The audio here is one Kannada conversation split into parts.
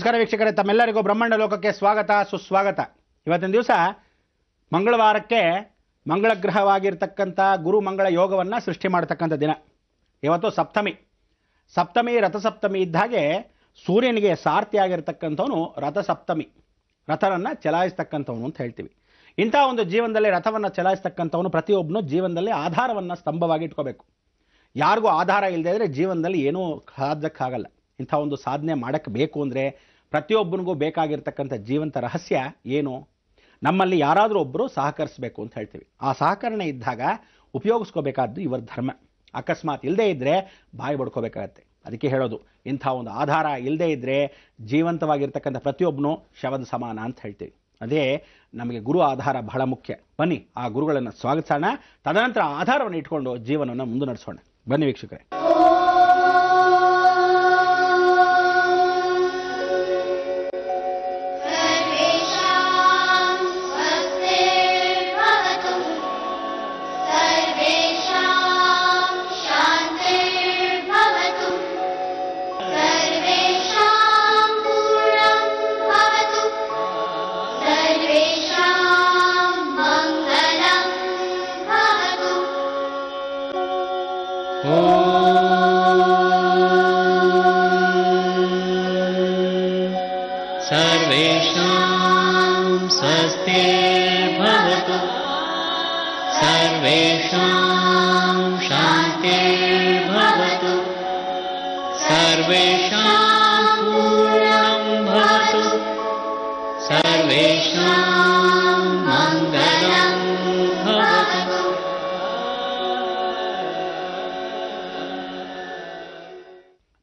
ನಮಸ್ಕಾರ ವೀಕ್ಷಕರೇ, ತಮ್ಮೆಲ್ಲರಿಗೂ ಬ್ರಹ್ಮಾಂಡ ಲೋಕಕ್ಕೆ ಸ್ವಾಗತ ಸುಸ್ವಾಗತ. ಇವತ್ತಿನ ದಿವಸ ಮಂಗಳವಾರಕ್ಕೆ ಮಂಗಳ ಗ್ರಹವಾಗಿರ್ತಕ್ಕಂಥ ಗುರು ಮಂಗಳ ಯೋಗವನ್ನು ಸೃಷ್ಟಿ ಮಾಡತಕ್ಕಂಥ ದಿನ. ಇವತ್ತು ಸಪ್ತಮಿ ರಥಸಪ್ತಮಿ ಇದ್ದ ಹಾಗೆ ಸೂರ್ಯನಿಗೆ ಸಾರಥಿಯಾಗಿರ್ತಕ್ಕಂಥವನು ರಥಸಪ್ತಮಿ, ರಥವನ್ನು ಚಲಾಯಿಸ್ತಕ್ಕಂಥವನು ಅಂತ ಹೇಳ್ತೀವಿ. ಇಂಥ ಒಂದು ಜೀವನದಲ್ಲಿ ರಥವನ್ನು ಚಲಾಯಿಸ್ತಕ್ಕಂಥವನು ಪ್ರತಿಯೊಬ್ಬನು ಜೀವನದಲ್ಲಿ ಆಧಾರವನ್ನು ಸ್ತಂಭವಾಗಿ ಇಟ್ಕೋಬೇಕು. ಯಾರಿಗೂ ಆಧಾರ ಇಲ್ಲದೆ ಇದ್ದರೆ ಜೀವನದಲ್ಲಿ ಏನೂ ಸಾಧಕ್ಕಾಗಲ್ಲ. ಇಂಥ ಒಂದು ಸಾಧನೆ ಮಾಡೋಕ್ಕೆ ಬೇಕು ಅಂದರೆ ಪ್ರತಿಯೊಬ್ಬನಿಗೂ ಬೇಕಾಗಿರ್ತಕ್ಕಂಥ ಜೀವಂತ ರಹಸ್ಯ ಏನು? ನಮ್ಮಲ್ಲಿ ಯಾರಾದರೂ ಒಬ್ಬರು ಸಹಕರಿಸಬೇಕು ಅಂತ ಹೇಳ್ತೀವಿ. ಆ ಸಹಕರಣೆ ಇದ್ದಾಗ ಉಪಯೋಗಿಸ್ಕೋಬೇಕಾದ್ದು ಇವರ ಧರ್ಮ. ಅಕಸ್ಮಾತ್ ಇಲ್ಲದೇ ಇದ್ದರೆ ಬಾಯಿ ಬಡ್ಕೋಬೇಕಾಗತ್ತೆ. ಅದಕ್ಕೆ ಹೇಳೋದು, ಇಂಥ ಒಂದು ಆಧಾರ ಇಲ್ಲದೇ ಇದ್ದರೆ ಜೀವಂತವಾಗಿರ್ತಕ್ಕಂಥ ಪ್ರತಿಯೊಬ್ಬನು ಶವದ ಸಮಾನ ಅಂತ ಹೇಳ್ತೀವಿ. ಅದೇ ನಮಗೆ ಗುರು ಆಧಾರ ಬಹಳ ಮುಖ್ಯ. ಬನ್ನಿ ಆ ಗುರುಗಳನ್ನು ಸ್ವಾಗತಿಸೋಣ, ತದನಂತರ ಆಧಾರವನ್ನು ಇಟ್ಕೊಂಡು ಜೀವನವನ್ನು ಮುಂದೆ ನಡೆಸೋಣ. ಬನ್ನಿ ವೀಕ್ಷಕರೇ.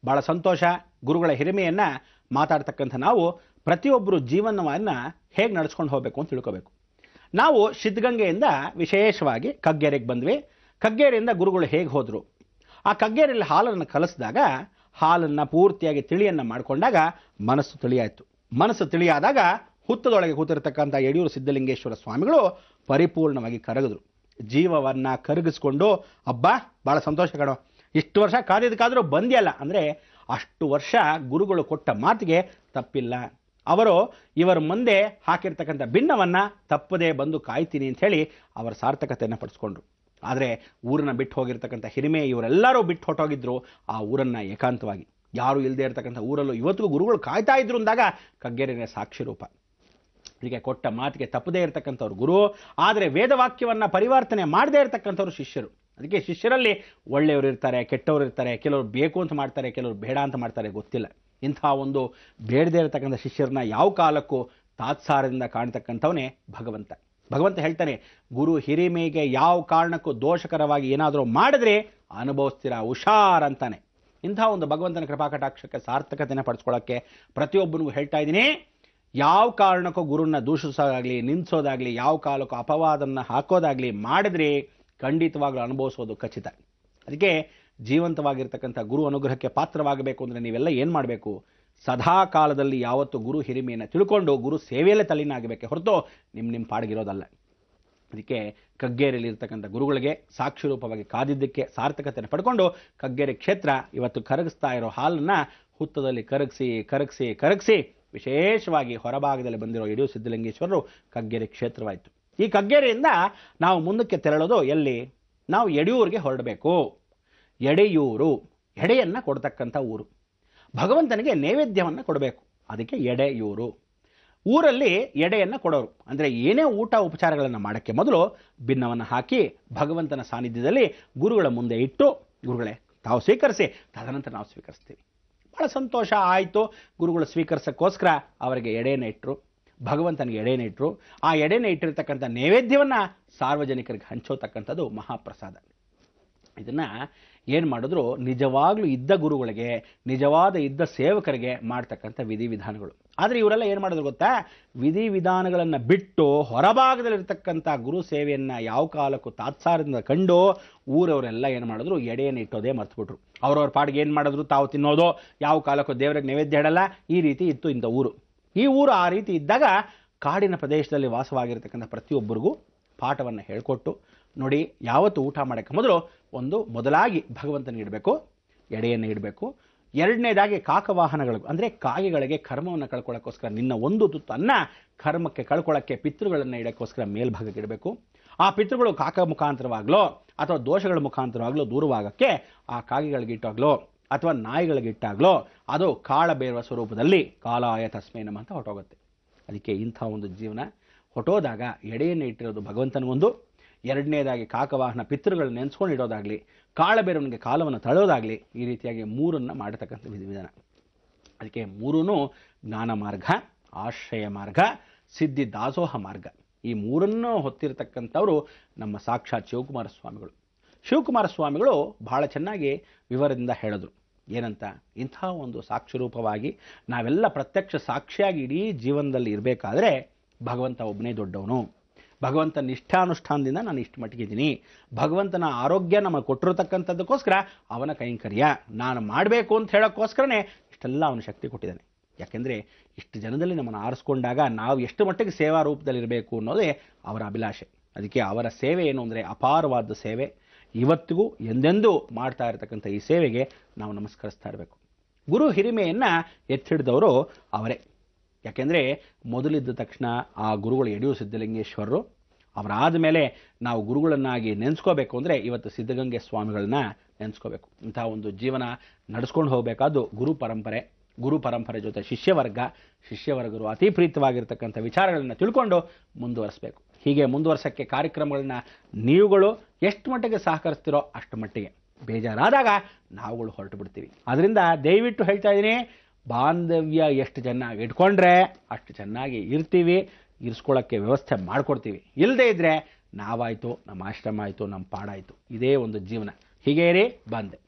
ಬಹಳ ಸಂತೋಷ. ಗುರುಗಳ ಹಿರಿಮೆಯನ್ನು ಮಾತಾಡ್ತಕ್ಕಂಥ ನಾವು ಪ್ರತಿಯೊಬ್ಬರು ಜೀವನವನ್ನು ಹೇಗೆ ನಡೆಸ್ಕೊಂಡು ಹೋಗಬೇಕು ಅಂತ ತಿಳ್ಕೋಬೇಕು. ನಾವು ಸಿದ್ಧಗಂಗೆಯಿಂದ ವಿಶೇಷವಾಗಿ ಕಗ್ಗೆರೆಗೆ ಬಂದ್ವಿ. ಕಗ್ಗೆರೆಯಿಂದ ಗುರುಗಳು ಹೇಗೆ ಹೋದರು, ಆ ಕಗ್ಗೆರೆಯಲ್ಲಿ ಹಾಲನ್ನು ಕಲಿಸಿದಾಗ ಹಾಲನ್ನು ಪೂರ್ತಿಯಾಗಿ ತಿಳಿಯನ್ನು ಮಾಡಿಕೊಂಡಾಗ ಮನಸ್ಸು ತಿಳಿಯಾಯಿತು. ಮನಸ್ಸು ತಿಳಿಯಾದಾಗ ಹುತ್ತದೊಳಗೆ ಕೂತಿರ್ತಕ್ಕಂಥ ಯಡಿಯೂರು ಸಿದ್ಧಲಿಂಗೇಶ್ವರ ಸ್ವಾಮಿಗಳು ಪರಿಪೂರ್ಣವಾಗಿ ಕರಗಿದ್ರು. ಜೀವವನ್ನು ಕರಗಿಸ್ಕೊಂಡು, ಹಬ್ಬ ಭಾಳ ಸಂತೋಷ ಕಣೋ, ಇಷ್ಟು ವರ್ಷ ಕಾದಿದ್ದಕ್ಕಾದರೂ ಬಂದಿಯಲ್ಲ ಅಂದರೆ ಅಷ್ಟು ವರ್ಷ ಗುರುಗಳು ಕೊಟ್ಟ ಮಾತಿಗೆ ತಪ್ಪಿಲ್ಲ. ಅವರು ಇವರ ಮುಂದೆ ಹಾಕಿರ್ತಕ್ಕಂಥ ಭಿನ್ನವನ್ನು ತಪ್ಪದೇ ಬಂದು ಕಾಯ್ತೀನಿ ಅಂಥೇಳಿ ಅವರ ಸಾರ್ಥಕತೆಯನ್ನು ಪಡಿಸ್ಕೊಂಡ್ರು. ಆದರೆ ಊರನ್ನು ಬಿಟ್ಟು ಹೋಗಿರ್ತಕ್ಕಂಥ ಹಿರಿಮೆ ಇವರೆಲ್ಲರೂ ಬಿಟ್ಟು ಹೊಟ್ಟೋಗಿದ್ರು ಆ ಊರನ್ನು ಏಕಾಂತವಾಗಿ. ಯಾರೂ ಇಲ್ಲದೆ ಇರತಕ್ಕಂಥ ಊರಲ್ಲೂ ಇವತ್ತಿಗೂ ಗುರುಗಳು ಕಾಯ್ತಾ ಇದ್ರು ಅಂದಾಗ ಕಗ್ಗೆರೆನೇ ಸಾಕ್ಷಿ ರೂಪ. ಹೀಗೆ ಕೊಟ್ಟ ಮಾತಿಗೆ ತಪ್ಪದೇ ಇರತಕ್ಕಂಥವ್ರು ಗುರು, ಆದರೆ ವೇದವಾಕ್ಯವನ್ನು ಪರಿವರ್ತನೆ ಮಾಡದೇ ಇರತಕ್ಕಂಥವ್ರು ಶಿಷ್ಯರು. ಅದಕ್ಕೆ ಶಿಷ್ಯರಲ್ಲಿ ಒಳ್ಳೆಯವರು ಇರ್ತಾರೆ, ಕೆಟ್ಟವರು ಇರ್ತಾರೆ, ಕೆಲವರು ಬೇಕು ಅಂತ ಮಾಡ್ತಾರೆ, ಕೆಲವರು ಬೇಡ ಅಂತ ಮಾಡ್ತಾರೆ, ಗೊತ್ತಿಲ್ಲ. ಇಂಥ ಒಂದು ಬೇಡದೇ ಇರತಕ್ಕಂಥ ಶಿಷ್ಯರನ್ನ ಯಾವ ಕಾಲಕ್ಕೂ ತಾತ್ಸಾರದಿಂದ ಕಾಣ್ತಕ್ಕಂಥವನೇ ಭಗವಂತ. ಭಗವಂತ ಹೇಳ್ತಾನೆ, ಗುರು ಹಿರಿಮೆಗೆ ಯಾವ ಕಾರಣಕ್ಕೂ ದೋಷಕರವಾಗಿ ಏನಾದರೂ ಮಾಡಿದ್ರೆ ಅನುಭವಿಸ್ತೀರಾ, ಹುಷಾರ್ ಅಂತಾನೆ. ಇಂಥ ಒಂದು ಭಗವಂತನ ಕೃಪಾಕಟಾಕ್ಷಕ್ಕೆ ಸಾರ್ಥಕತೆಯನ್ನು ಪಡಿಸ್ಕೊಳ್ಳೋಕ್ಕೆ ಪ್ರತಿಯೊಬ್ಬನಿಗೂ ಹೇಳ್ತಾ ಇದ್ದೀನಿ, ಯಾವ ಕಾರಣಕ್ಕೂ ಗುರುನ ದೂಷಿಸೋದಾಗಲಿ, ನಿಂದಿಸೋದಾಗಲಿ, ಯಾವ ಕಾಲಕ್ಕೂ ಅಪವಾದವನ್ನು ಹಾಕೋದಾಗಲಿ ಮಾಡಿದ್ರೆ ಖಂಡಿತವಾಗ್ಲೂ ಅನುಭವಿಸೋದು ಖಚಿತ. ಅದಕ್ಕೆ ಜೀವಂತವಾಗಿರ್ತಕ್ಕಂಥ ಗುರು ಅನುಗ್ರಹಕ್ಕೆ ಪಾತ್ರವಾಗಬೇಕು ಅಂದರೆ ನೀವೆಲ್ಲ ಏನು ಮಾಡಬೇಕು? ಸದಾ ಕಾಲದಲ್ಲಿ ಯಾವತ್ತು ಗುರು ಹಿರಿಮೆಯನ್ನು ತಿಳ್ಕೊಂಡು ಗುರು ಸೇವೆಯಲ್ಲೇ ತಲೀನಾಗಬೇಕೆ ಹೊರತು ನಿಮ್ಮ ಪಾಡಿಗಿರೋದಲ್ಲ. ಅದಕ್ಕೆ ಕಗ್ಗೆರೆಯಲ್ಲಿ ಇರ್ತಕ್ಕಂಥ ಗುರುಗಳಿಗೆ ಸಾಕ್ಷಿ ರೂಪವಾಗಿ ಕಾದಿದ್ದಕ್ಕೆ ಸಾರ್ಥಕತೆಯನ್ನು ಪಡ್ಕೊಂಡು ಕಗ್ಗೆರೆ ಕ್ಷೇತ್ರ ಇವತ್ತು ಕರಗಿಸ್ತಾ ಇರೋ ಹಾಲನ್ನು ಹುತ್ತದಲ್ಲಿ ಕರಗಿಸಿ ವಿಶೇಷವಾಗಿ ಹೊರಭಾಗದಲ್ಲಿ ಬಂದಿರೋ ಯಡಿಯೂರು ಸಿದ್ಧಲಿಂಗೇಶ್ವರರು ಕಗ್ಗೆರೆ ಕ್ಷೇತ್ರವಾಯಿತು. ಈ ಕಗ್ಗೆರೆಯಿಂದ ನಾವು ಮುಂದಕ್ಕೆ ತೆರಳೋದು ಎಲ್ಲಿ? ನಾವು ಯಡಿಯೂರಿಗೆ ಹೊರಡಬೇಕು. ಎಡೆಯೂರು, ಎಡೆಯನ್ನು ಕೊಡ್ತಕ್ಕಂಥ ಊರು. ಭಗವಂತನಿಗೆ ನೈವೇದ್ಯವನ್ನು ಕೊಡಬೇಕು, ಅದಕ್ಕೆ ಎಡೆಯೂರು. ಊರಲ್ಲಿ ಎಡೆಯನ್ನು ಕೊಡೋರು ಅಂದರೆ ಏನೇ ಊಟ ಉಪಚಾರಗಳನ್ನು ಮಾಡೋಕ್ಕೆ ಮೊದಲು ಭಿನ್ನವನ್ನು ಹಾಕಿ ಭಗವಂತನ ಸಾನ್ನಿಧ್ಯದಲ್ಲಿ ಗುರುಗಳ ಮುಂದೆ ಇಟ್ಟು, ಗುರುಗಳೇ ತಾವು ಸ್ವೀಕರಿಸಿ, ತದನಂತರ ನಾವು ಸ್ವೀಕರಿಸ್ತೀವಿ. ಭಾಳ ಸಂತೋಷ ಆಯಿತು. ಗುರುಗಳು ಸ್ವೀಕರಿಸೋಕ್ಕೋಸ್ಕರ ಅವರಿಗೆ ಎಡೆಯನ್ನು ಇಟ್ಟರು, ಭಗವಂತನಿಗೆ ಎಡೆಯನ್ನು ಇಟ್ಟರು. ಆ ಎಡೆಯನ್ನು ಇಟ್ಟಿರ್ತಕ್ಕಂಥ ನೈವೇದ್ಯವನ್ನು ಸಾರ್ವಜನಿಕರಿಗೆ ಹಂಚೋತಕ್ಕಂಥದ್ದು ಮಹಾಪ್ರಸಾದ. ಇದನ್ನು ಏನು ಮಾಡಿದ್ರು? ನಿಜವಾಗ್ಲೂ ಇದ್ದ ಗುರುಗಳಿಗೆ, ನಿಜವಾದ ಇದ್ದ ಸೇವಕರಿಗೆ ಮಾಡ್ತಕ್ಕಂಥ ವಿಧಿವಿಧಾನಗಳು. ಆದರೆ ಇವರೆಲ್ಲ ಏನು ಮಾಡಿದ್ರು ಗೊತ್ತಾ? ವಿಧಿವಿಧಾನಗಳನ್ನು ಬಿಟ್ಟು ಹೊರಭಾಗದಲ್ಲಿರ್ತಕ್ಕಂಥ ಗುರು ಸೇವೆಯನ್ನು ಯಾವ ಕಾಲಕ್ಕೂ ತಾತ್ಸಾರದಿಂದ ಕಂಡು ಊರವರೆಲ್ಲ ಏನು ಮಾಡಿದ್ರು? ಎಡೆಯನ್ನು ಇಟ್ಟೋದೇ ಮರ್ತುಬಿಟ್ರು. ಅವ್ರವ್ರ ಪಾಡಿಗೆ ಏನು ಮಾಡಿದ್ರು? ತಾವು ತಿನ್ನೋದು, ಯಾವ ಕಾಲಕ್ಕೂ ದೇವರಿಗೆ ನೈವೇದ್ಯ ಇಡಲ್ಲ, ಈ ರೀತಿ ಇತ್ತು ಇಂಥ ಊರು. ಈ ಊರು ಆ ರೀತಿ ಇದ್ದಾಗ ಕಾಡಿನ ಪ್ರದೇಶದಲ್ಲಿ ವಾಸವಾಗಿರ್ತಕ್ಕಂಥ ಪ್ರತಿಯೊಬ್ಬರಿಗೂ ಪಾಠವನ್ನು ಹೇಳಿಕೊಟ್ಟು, ನೋಡಿ ಯಾವತ್ತು ಊಟ ಮಾಡೋಕ್ಕೆ ಮೊದಲು ಮೊದಲಾಗಿ ಭಗವಂತನಿಗೆ ಇಡಬೇಕು, ಎಡೆಯನ್ನು ಇಡಬೇಕು. ಎರಡನೇದಾಗಿ ಕಾಕವಾಹನಗಳು ಅಂದರೆ ಕಾಗೆಗಳಿಗೆ ಕರ್ಮವನ್ನು ಕಳ್ಕೊಳ್ಳೋಕ್ಕೋಸ್ಕರ ನಿನ್ನ ಒಂದು ತುತ್ತು ಅನ್ನ ಕರ್ಮಕ್ಕೆ ಕಳ್ಕೊಳ್ಳೋಕ್ಕೆ ಪಿತೃಗಳನ್ನು ಇಡೋಕ್ಕೋಸ್ಕರ ಮೇಲ್ಭಾಗಕ್ಕೆ ಇಡಬೇಕು. ಆ ಪಿತೃಗಳು ಕಾಕ ಮುಖಾಂತರವಾಗಲೋ ಅಥವಾ ದೋಷಗಳ ಮುಖಾಂತರವಾಗಲೋ ದೂರವಾಗಕ್ಕೆ ಆ ಕಾಗೆಗಳಿಗಿಟ್ಟಾಗಲೋ ಅಥವಾ ನಾಯಿಗಳಿಗಿಟ್ಟಾಗಲೋ ಅದು ಕಾಳ ಬೇರುವ ಸ್ವರೂಪದಲ್ಲಿ ಕಾಲಾಯ ತಸ್ಮೈ ನಮಃ ಅಂತ ಹೊರಟೋಗುತ್ತೆ. ಅದಕ್ಕೆ ಇಂಥ ಒಂದು ಜೀವನ ಹೊಟ್ಟೋದಾಗ ಎಡೆಯನ್ನು ಇಟ್ಟಿರೋದು ಭಗವಂತನಿಗೊಂದು, ಎರಡನೇದಾಗಿ ಕಾಕವಾಹನ ಪಿತೃಗಳನ್ನ ನೆನೆಸ್ಕೊಂಡು ಇಡೋದಾಗಲಿ, ಕಾಳಬೇರವನಿಗೆ ಕಾಲವನ್ನು ತಳ್ಳೋದಾಗಲಿ, ಈ ರೀತಿಯಾಗಿ ಮೂರನ್ನು ಮಾಡತಕ್ಕಂಥ ವಿಧಾನ. ಅದಕ್ಕೆ ಮೂರೂ ಜ್ಞಾನ ಮಾರ್ಗ, ಆಶ್ರಯ ಮಾರ್ಗ, ಸಿದ್ಧಿ ದಾಸೋಹ ಮಾರ್ಗ. ಈ ಮೂರನ್ನು ಹೊತ್ತಿರತಕ್ಕಂಥವರು ನಮ್ಮ ಸಾಕ್ಷಾತ್ ಶಿವಕುಮಾರ ಸ್ವಾಮಿಗಳು. ಶಿವಕುಮಾರ ಸ್ವಾಮಿಗಳು ಬಹಳ ಚೆನ್ನಾಗಿ ವಿವರದಿಂದ ಹೇಳಿದ್ರು. ಏನಂತ, ಇಂಥ ಒಂದು ಸಾಕ್ಷಿರೂಪವಾಗಿ ನಾವೆಲ್ಲ ಪ್ರತ್ಯಕ್ಷ ಸಾಕ್ಷಿಯಾಗಿ ಇಡೀ ಜೀವನದಲ್ಲಿ ಇರಬೇಕಾದ್ರೆ ಭಗವಂತ ಒಬ್ಬನೇ ದೊಡ್ಡವನು. ಭಗವಂತ ನಿಷ್ಠಾನುಷ್ಠಾನದಿಂದ ನಾನು ಇಷ್ಟು ಮಟ್ಟಿಗಿದ್ದೀನಿ. ಭಗವಂತನ ಆರೋಗ್ಯ ನಮಗೆ ಕೊಟ್ಟಿರತಕ್ಕಂಥದ್ದಕ್ಕೋಸ್ಕರ ಅವನ ಕೈಂಕರ್ಯ ನಾನು ಮಾಡಬೇಕು ಅಂತ ಹೇಳೋಕ್ಕೋಸ್ಕರನೇ ಇಷ್ಟೆಲ್ಲ ಅವನ ಶಕ್ತಿ ಕೊಟ್ಟಿದ್ದಾನೆ. ಯಾಕೆಂದರೆ ಇಷ್ಟು ಜನದಲ್ಲಿ ನಮ್ಮನ್ನು ಆರಿಸ್ಕೊಂಡಾಗ ನಾವು ಎಷ್ಟು ಮಟ್ಟಿಗೆ ಸೇವಾ ರೂಪದಲ್ಲಿರಬೇಕು ಅನ್ನೋದೇ ಅವರ ಅಭಿಲಾಷೆ. ಅದಕ್ಕೆ ಅವರ ಸೇವೆ ಏನು ಅಂದರೆ ಅಪಾರವಾದ ಸೇವೆ. ಇವತ್ತಿಗೂ ಎಂದೆಂದೂ ಮಾಡ್ತಾ ಇರತಕ್ಕಂಥ ಈ ಸೇವೆಗೆ ನಾವು ನಮಸ್ಕರಿಸ್ತಾ ಇರಬೇಕು. ಗುರು ಹಿರಿಮೆಯನ್ನು ಎತ್ತಿಡಿದವರು ಅವರೇ. ಯಾಕೆಂದರೆ ಮೊದಲಿದ್ದ ತಕ್ಷಣ ಆ ಗುರುಗಳು ಯಡಿಯೂರು ಸಿದ್ಧಲಿಂಗೇಶ್ವರರು. ಅವರಾದ ಮೇಲೆ ನಾವು ಗುರುಗಳನ್ನಾಗಿ ನೆನೆಸ್ಕೋಬೇಕು ಅಂದರೆ ಇವತ್ತು ಸಿದ್ಧಗಂಗೆ ಸ್ವಾಮಿಗಳನ್ನ ನೆನೆಸ್ಕೋಬೇಕು. ಇಂಥ ಒಂದು ಜೀವನ ನಡೆಸ್ಕೊಂಡು ಹೋಗಬೇಕಾದ್ದು ಗುರು ಪರಂಪರೆ ಜೊತೆ ಶಿಷ್ಯವರ್ಗರು ಅತಿ ಪ್ರೀತವಾಗಿರ್ತಕ್ಕಂಥ ವಿಚಾರಗಳನ್ನು ತಿಳ್ಕೊಂಡು ಮುಂದುವರಿಸಬೇಕು. ಹೀಗೆ ಮುಂದುವರ್ಸೋಕ್ಕೆ ಕಾರ್ಯಕ್ರಮಗಳನ್ನ ನೀವುಗಳು ಎಷ್ಟು ಮಟ್ಟಿಗೆ ಸಹಕರಿಸ್ತೀರೋ ಅಷ್ಟು ಮಟ್ಟಿಗೆ, ಬೇಜಾರಾದಾಗ ನಾವುಗಳು ಹೊರಟು ಬಿಡ್ತೀವಿ. ಆದ್ದರಿಂದ ದಯವಿಟ್ಟು ಹೇಳ್ತಾ ಇದ್ದೀನಿ, ಬಾಂಧವ್ಯ ಎಷ್ಟು ಚೆನ್ನಾಗಿ ಇಟ್ಕೊಂಡ್ರೆ ಅಷ್ಟು ಚೆನ್ನಾಗಿ ಇರ್ತೀವಿ, ಇರಿಸ್ಕೊಳ್ಳೋಕ್ಕೆ ವ್ಯವಸ್ಥೆ ಮಾಡಿಕೊಡ್ತೀವಿ. ಇಲ್ಲದೇ ಇದ್ದರೆ ನಾವಾಯಿತು, ನಮ್ಮ ಆಶ್ರಮ ಆಯಿತು, ನಮ್ಮ ಪಾಡಾಯಿತು. ಇದೇ ಒಂದು ಜೀವನ. ಹೀಗೇ ಇರಿ, ಬಂದೆ.